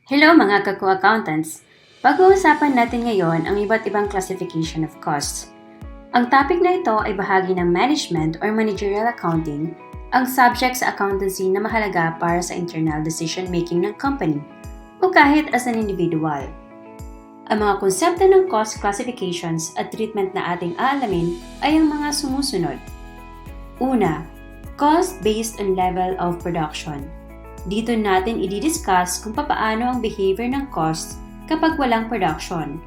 Hello mga kako-accountants! Pag-uusapan natin ngayon ang iba't ibang classification of costs. Ang topic na ito ay bahagi ng management or managerial accounting, ang subject sa accountancy na mahalaga para sa internal decision-making ng company o kahit as an individual. Ang mga konsepto ng cost classifications at treatment na ating aalamin ay ang mga sumusunod. Una, cost based on level of production. Dito natin i-discuss kung papaano ang behavior ng cost kapag walang production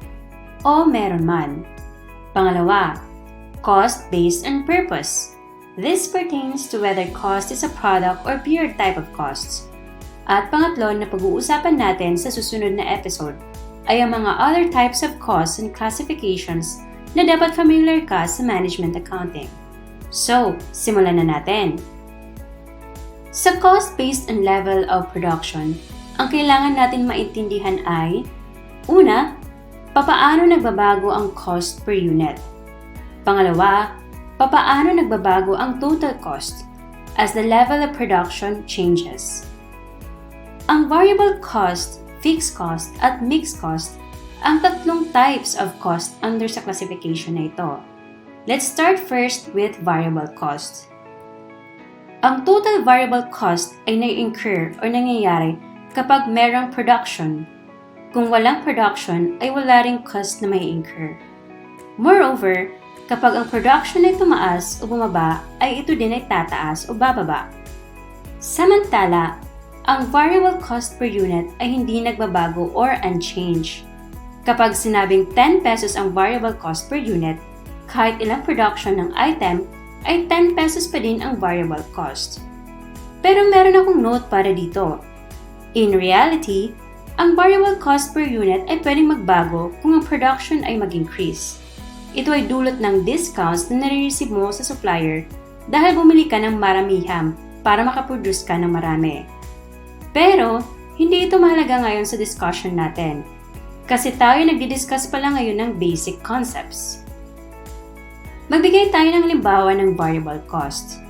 o meron man. Pangalawa, cost based on purpose. This pertains to whether cost is a product or pure type of costs. At pangatlo na pag-uusapan natin sa susunod na episode ay ang mga other types of costs and classifications na dapat familiar ka sa management accounting. So, simulan na natin. Sa cost based on level of production, ang kailangan natin maintindihan ay una, papaano nagbabago ang cost per unit. Pangalawa, papaano nagbabago ang total cost as the level of production changes. Ang variable cost, fixed cost, at mixed cost ang tatlong types of cost under sa classification na ito. Let's start first with variable cost. Ang total variable cost ay nai-incur o nangyayari kapag merong production. Kung walang production, ay wala ring cost na mai-incur. Moreover, kapag ang production ay tumaas o bumaba, ay ito din ay tataas o bababa. Samantala, ang variable cost per unit ay hindi nagbabago or unchanged. Kapag sinabing 10 pesos ang variable cost per unit, kahit ilang production ng item, ay 10 pesos pa din ang variable cost. Pero meron akong note para dito. In reality, ang variable cost per unit ay pwedeng magbago kung ang production ay mag-increase. Ito ay dulot ng discounts na nare-receive mo sa supplier dahil bumili ka ng maramihan para makaproduce ka ng marami. Pero, hindi ito mahalaga ngayon sa discussion natin kasi tayo nagdi-discuss pa lang ngayon ng basic concepts. Magbigay tayo ng halimbawa ng variable cost.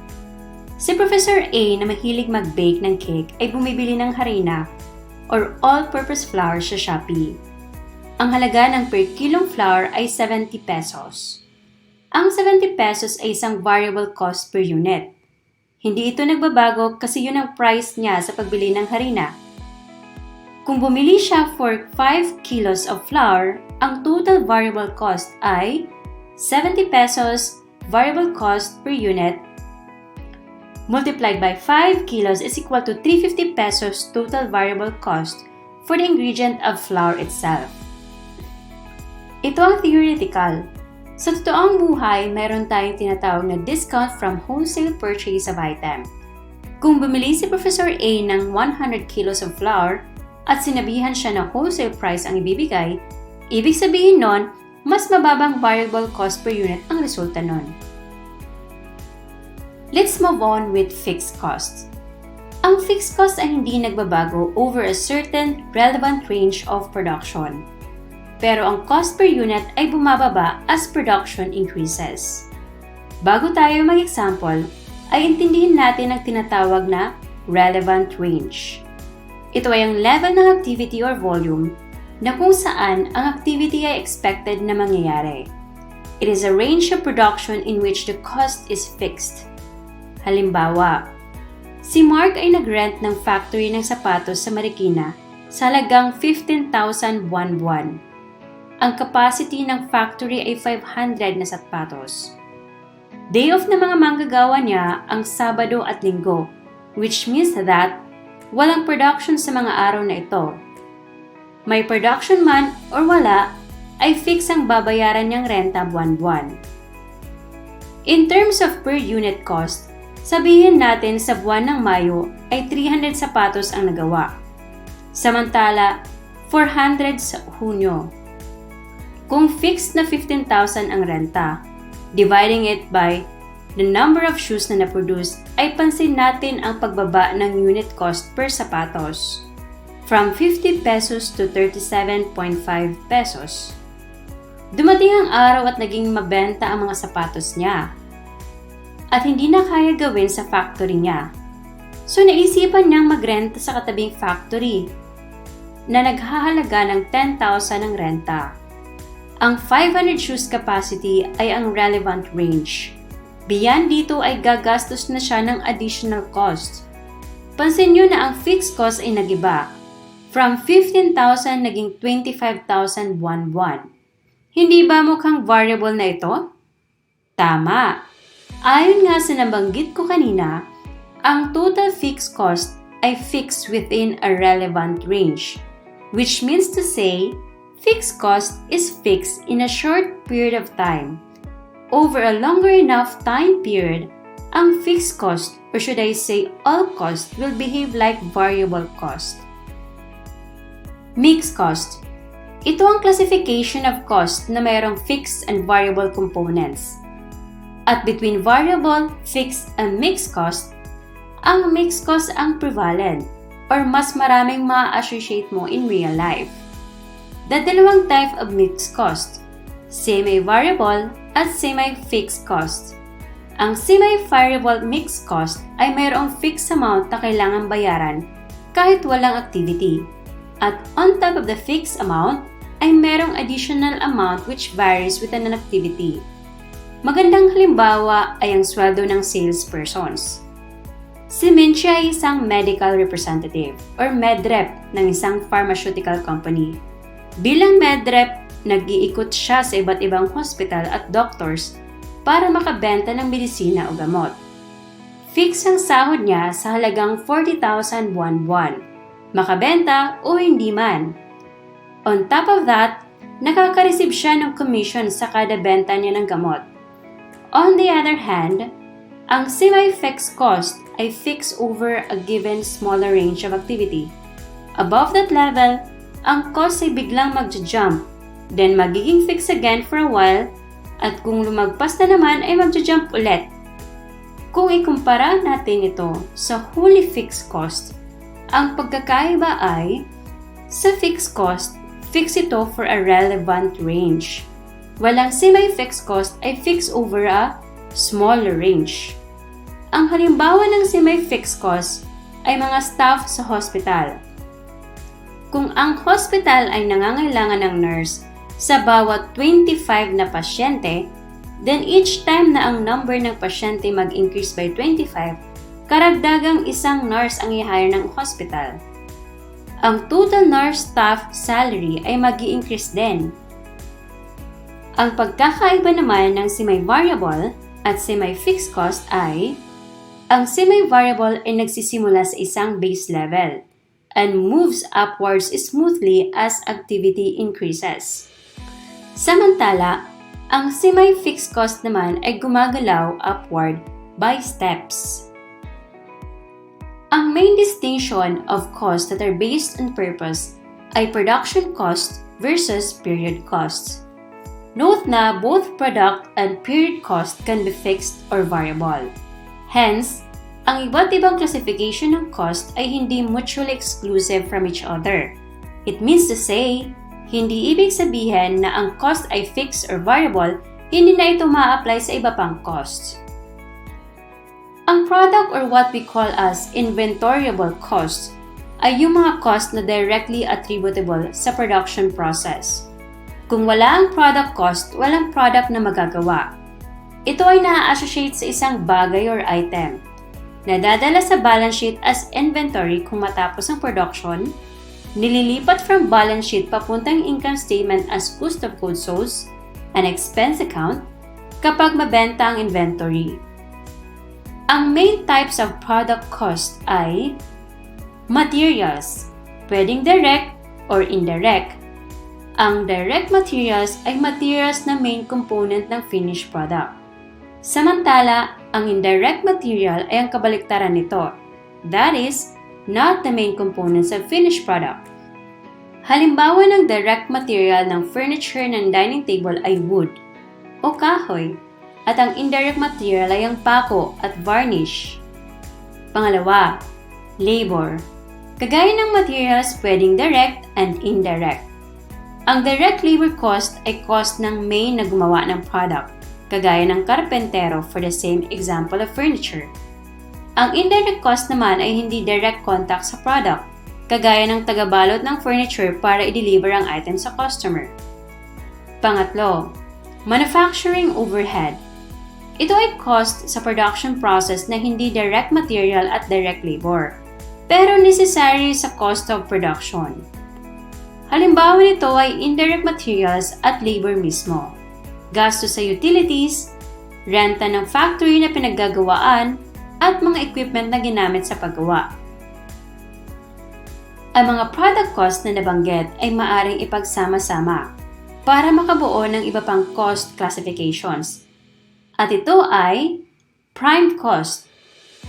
Si Professor A na mahilig mag-bake ng cake ay bumibili ng harina or all-purpose flour sa Shopee. Ang halaga ng per kilong flour ay 70 pesos. Ang 70 pesos ay isang variable cost per unit. Hindi ito nagbabago kasi yun ang price niya sa pagbili ng harina. Kung bumili siya for 5 kilos of flour, ang total variable cost ay 70 pesos variable cost per unit multiplied by 5 kilos is equal to 350 pesos total variable cost for the ingredient of flour itself. Ito ang theoretical. Sa totoong buhay, meron tayong tinatawag na discount from wholesale purchase of item. Kung bumili si Professor A ng 100 kilos of flour at sinabihan siya na wholesale price ang ibibigay, ibig sabihin nun, mas mababang variable cost per unit ang resulta nun. Let's move on with fixed costs. Ang fixed cost ay hindi nagbabago over a certain relevant range of production. Pero ang cost per unit ay bumababa as production increases. Bago tayo mag-example, ay intindihin natin ang tinatawag na relevant range. Ito ay ang level ng activity or volume na kung saan ang activity ay expected na mangyayari. It is a range of production in which the cost is fixed. Halimbawa, si Mark ay nag-rent ng factory ng sapatos sa Marikina sa halagang 15,000 buwan-buwan. Ang capacity ng factory ay 500 na sapatos. Day off na mga manggagawa niya ang Sabado at Linggo, which means that walang production sa mga araw na ito. May production man or wala, ay fix ang babayaran niyang renta buwan-buwan. In terms of per unit cost, sabihin natin sa buwan ng Mayo ay 300 sapatos ang nagawa. Samantala, 400 sa Hunyo. Kung fixed na 15,000 ang renta, dividing it by the number of shoes na na-produce, ay pansin natin ang pagbaba ng unit cost per sapatos from 50 pesos to 37.5 pesos. Dumating ang araw at naging mabenta ang mga sapatos niya at hindi na kaya gawin sa factory niya. So naisipan niyang magrenta sa katabing factory. na naghahalaga ng 10,000 ng renta. Ang 500 shoes capacity ay ang relevant range. Beyond dito ay gagastos na siya ng additional cost. Pansin nyo na ang fixed cost ay nagiba. From 15,000 naging 25,000 buwan-buwan. Hindi ba mukhang variable na ito? Tama! Ayon nga sa nabanggit ko kanina, ang total fixed cost ay fixed within a relevant range, which means to say, fixed cost is fixed in a short period of time. Over a longer enough time period, ang fixed cost, or should I say all cost, will behave like variable cost. Mixed cost. Ito ang classification of cost na mayroong fixed and variable components. At between variable, fixed, and mixed cost, ang mixed cost ang prevalent or mas maraming ma-associate mo in real life. The dalawang type of mixed cost, semi-variable at semi-fixed cost. Ang semi-variable mixed cost ay mayroong fixed amount na kailangan bayaran kahit walang activity. At on top of the fixed amount ay mayroong additional amount which varies with an activity. Magandang halimbawa ay ang sweldo ng salespersons. Si Minchie ay isang medical representative or medrep ng isang pharmaceutical company. Bilang medrep, nag-iikot siya sa iba't ibang hospital at doctors para makabenta ng medisina o gamot. Fix ang sahod niya sa halagang 40,000 buwan-buwan, makabenta o hindi man. On top of that, nakaka-receive siya ng commission sa kada benta niya ng gamot. On the other hand, ang semi-fixed cost ay fixed over a given smaller range of activity. Above that level, ang cost ay biglang mag-jump, then magiging fixed again for a while, at kung lumagpas na naman ay mag-jump ulit. Kung ikumpara natin ito sa wholly fixed cost, ang pagkakaiba ay sa fixed cost, fixed ito for a relevant range. Walang semi-fixed cost ay fixed over a smaller range. Ang halimbawa ng semi-fixed cost ay mga staff sa hospital. Kung ang hospital ay nangangailangan ng nurse sa bawat 25 na pasyente, then each time na ang number ng pasyente mag-increase by 25, karagdagang isang nurse ang i-hire ng hospital. Ang total nurse staff salary ay mag-i-increase din. Ang pagkakaiba naman ng semi-variable at semi-fixed cost ay ang semi-variable ay nagsisimula sa isang base level and moves upwards smoothly as activity increases. Samantala, ang semi-fixed cost naman ay gumagalaw upward by steps. Ang main distinction of costs that are based on purpose ay production cost versus period costs. Note na both product and period cost can be fixed or variable. Hence, ang iba't ibang classification ng cost ay hindi mutually exclusive from each other. It means to say, hindi ibig sabihin na ang cost ay fixed or variable, hindi na ito ma-apply sa iba pang costs. Ang product or what we call as inventoriable costs ay yung mga cost na directly attributable sa production process. Kung wala ang product cost, walang product na magagawa. Ito ay na-associate sa isang bagay or item. Nadadala sa balance sheet as inventory kung matapos ang production, nililipat from balance sheet papuntang income statement as cost of goods sold, an expense account, kapag mabenta ang inventory. Ang main types of product cost ay materials, pwedeng direct or indirect. Ang direct materials ay materials na main component ng finished product. Samantala, ang indirect material ay ang kabaliktaran nito. That is, not the main components of finished product. Halimbawa ng direct material ng furniture ng dining table ay wood o kahoy, at ang indirect material ay ang pako at varnish. Pangalawa, labor. Kagaya ng materials pwedeng direct and indirect. Ang direct labor cost ay cost ng main na gumawa ng product, kagaya ng karpentero for the same example of furniture. Ang indirect cost naman ay hindi direct contact sa product, kagaya ng tagabalot ng furniture para i-deliver ang item sa customer. Pangatlo, manufacturing overhead. Ito ay cost sa production process na hindi direct material at direct labor, pero necessary sa cost of production. Halimbawa nito ay indirect materials at labor mismo, gastos sa utilities, renta ng factory na pinaggagawaan, at mga equipment na ginamit sa paggawa. Ang mga product cost na nabanggit ay maaring ipagsama-sama para makabuo ng iba pang cost classifications. At ito ay prime cost,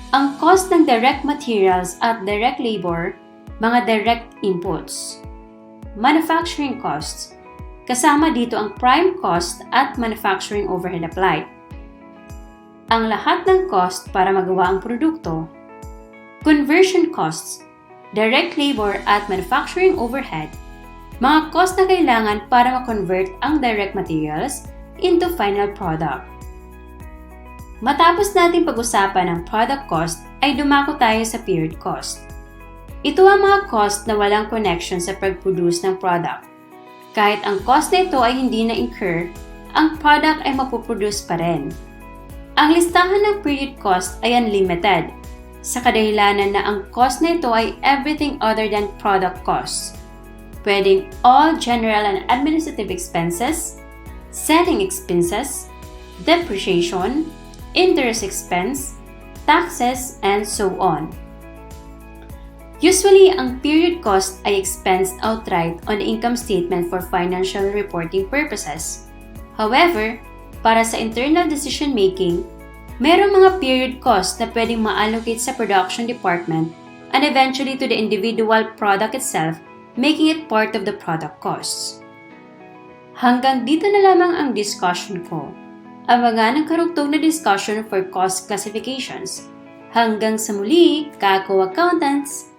ang cost ng direct materials at direct labor, mga direct inputs. Manufacturing costs, kasama dito ang prime cost at manufacturing overhead applied. Ang lahat ng cost para magawa ang produkto. Conversion costs, direct labor at manufacturing overhead, mga cost na kailangan para ma-convert ang direct materials into final product. Matapos natin pag-usapan ang product cost, ay dumako tayo sa period cost. Ito ang mga cost na walang connection sa pag-produce ng product. Kahit ang cost na ito ay hindi na-incur, ang product ay mapuproduce pa rin. Ang listahan ng period cost ay unlimited, sa kadahilanan na ang cost na ito ay everything other than product costs. Pwedeng all general and administrative expenses, selling expenses, depreciation, interest expense, taxes, and so on. Usually, ang period cost ay expensed outright on the income statement for financial reporting purposes. However, para sa internal decision-making, merong mga period cost na pwedeng ma-allocate sa production department and eventually to the individual product itself, making it part of the product costs. Hanggang dito na lamang ang discussion ko. Abangan ang karugtong na discussion for cost classifications. Hanggang sa muli, Kako Accountants!